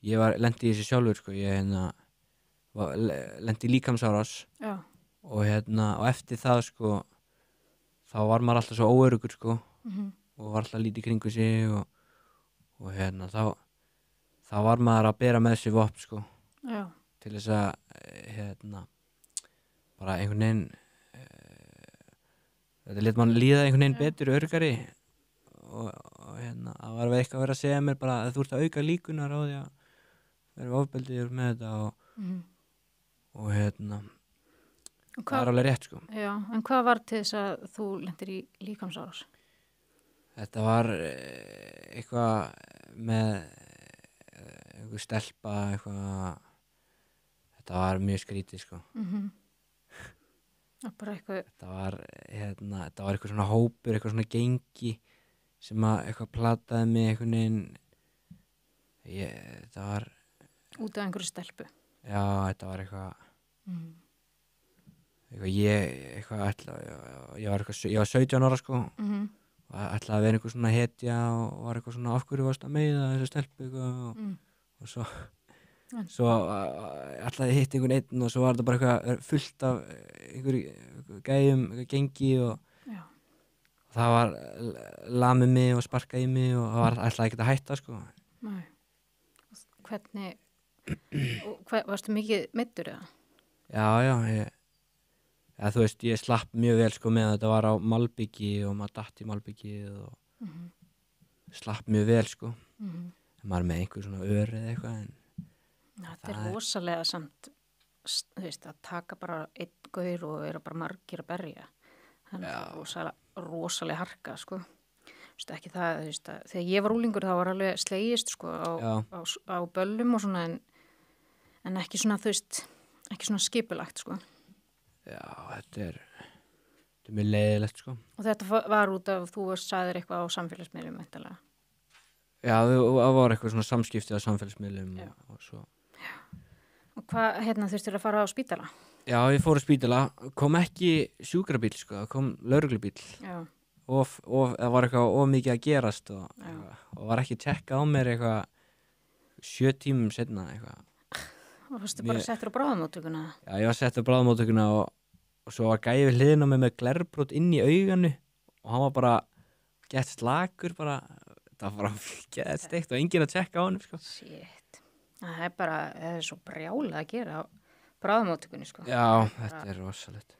ég lendi í þessu sjálfur sko, ég lendi í líkamsárás Já. og og eftir það sko þá var maður alltaf svo óöruggur sko og var alltaf lítið í kringu sig og þá var maður að bera með sér vopn sko Já. til þess að bara einhvern veginn þetta lét mann líða einhvern veginn betur öruggari og það var eitthvað að vera að segja mér bara að þú ert að auka líkunar á því að vera ofbeldiður með þetta og það er alveg rétt sko. Já, en hvað var til þess að þú lendir í líkamsárás? Þetta var eitthvað með einhver stelpa þetta var mjög skrítið sko. Bara eitthvað... Þetta var eitthvað svona hópur, eitthvað svona gengi sem að eitthvað plataði mig einhvern veginn þetta var út af einhverju stelpu. Já, þetta var eitthvað ég var 17 ára sko og ætlaði að vera einhver svona hetja og var eitthvað svona af hverju varst að meiða þessu stelpu og svo ætlaði að hitta einhvern einn og svo var þetta bara eitthvað fullt af einhverju gæjum, gengi og það var lamið mig og sparkaði í mig og það var ætlaði ekki að hætta sko. Nei. Hvernig varstu mikið meiddur eða? Já, þú veist, ég slapp mjög vel sko með að þetta var á malbyggi og maður datt í malbyggi og slapp mjög vel sko maður með einhver svona ör eða eitthvað en þetta er rosalega samt þú veist, að taka bara einn gaur og vera bara margir að berja þannig að rosalega harka sko þú veist, ekki það, þú veist, þegar ég var úlingur þá var alveg slegist sko á böllum og svona en ekki svona, þú veist, ekki svona skipulagt sko. Já, þetta er mjög leiðilegt sko. Og þetta var út af þú sagðir eitthvað á samfélagsmiðlum væntanlega. Já, það var eitthvað svona samskipti á samfélagsmiðlum og svo. Já. Og hvað, þurftir að fara á spítala? Já, ég fór á spítala, kom ekki sjúkrabíll sko, kom lögreglubíll. Já. Og það var eitthvað mikið að gerast og var ekki tjekka á mér eitthvað 7 tímum seinna eitthvað. Og fórstu bara settur á bráðamóttökuna? Já, ég var settur á bráðamóttökuna og svo var gæi við hliðina á mig með glerbrot inn í auganu og hann var bara gett slakur bara, það var bara gett steikt og enginn að tjekka á hann sko. Shit, það er svo brjálað að gera á bráðamóttökunni sko. Já, þetta er rosalegt.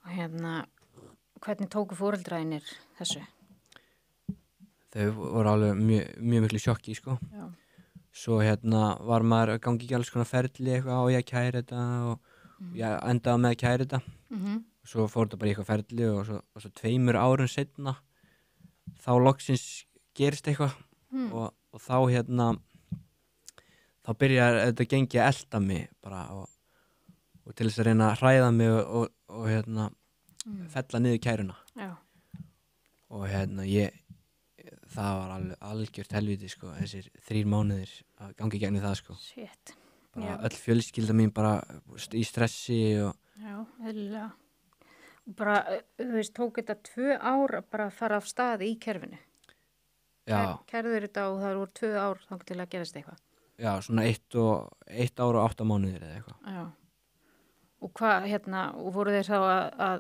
Og hvernig tóku foreldræðinir þessu? Þau voru alveg mjög miklu sjokki sko. Já. Svo var maður að gangi ekki alls konar ferli eitthvað og ég kæri þetta og ég endaði með að kæri þetta og svo fór þetta bara í eitthvað ferli og svo 2 árum seinna þá loksins gerist eitthvað og þá þá byrjar þetta gengi að elta mig bara og til þess að reyna að hræða mig og fella niður kæruna. Já. Og það var algjört helviti sko, þessir 3 mánuðir að gangi gegnum það sko. Shit. Bara öll fjölskylda mín bara í stressi og... Já, eðlilega. Og bara, þú veist, tók þetta 2 ár bara að fara af stað í kerfinu. Já. Kærður þetta og það voru 2 ár þangað til að gerast eitthvað. Já, svona 1 ár og 8 mánuðir eða eitthvað. Já. Og hvað, og voru þeir þá að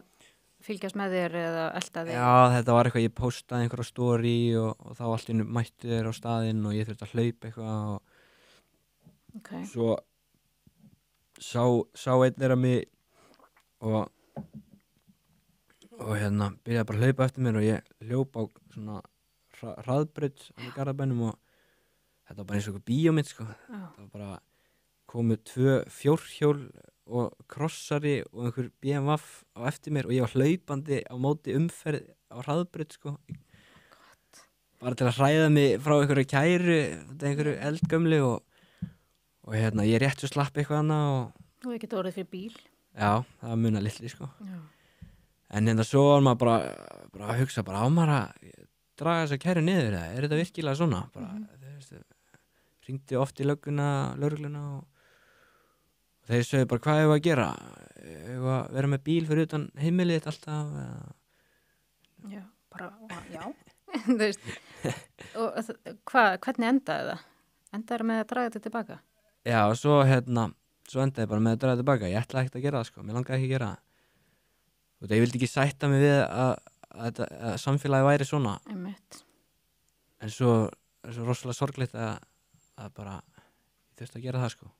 fylgjast með þér eða elta þér? Já, þetta var eitthvað, ég postaði einhverja story og þá allt inn mættu þeir á staðinn og ég þurfti að hlaupa eitthvað og svo sá einn þeirra mig og byrjaði bara að hlaupa eftir mér og ég hljóp á svona hraðbraut á Garðabænum og þetta var bara eins og eitthvað bíómynd sko. Það var bara komu 2 fjórhjól og krossari og einhver BMW á eftir mér og ég var hlaupandi á móti umferð á hraðbraut sko. Bara til að hræða mig frá einhverju kæru, einhverju eldgömlu og ég rétt svo slapp eitthvað annað og... Þú hefði getið orðið fyrir bíl? Já, það var muna litli sko. Já. En svo var maður bara að hugsa bara á maður að draga þessa kæru niður eða er þetta virkilega svona? Bara, hringdi oft í lögregluna og þeir sögðu bara hvað hefur að gera? Hefur að vera með bíl fyrir utan heimilið alltaf? Já, bara, já. Þú veist, og hvernig endaði það? endaður með að draga þetta tilbaka? Já, og svo endaði ég bara með að draga tilbaka. Ég ætlaði ekkert að gera það, sko. Mér langaði ekki að gera það. Og ég vildi ekki sætta mig við að samfélagi væri svona. Einmitt. En svo rosalega sorglegt að bara ég þurfti að gera það, sko.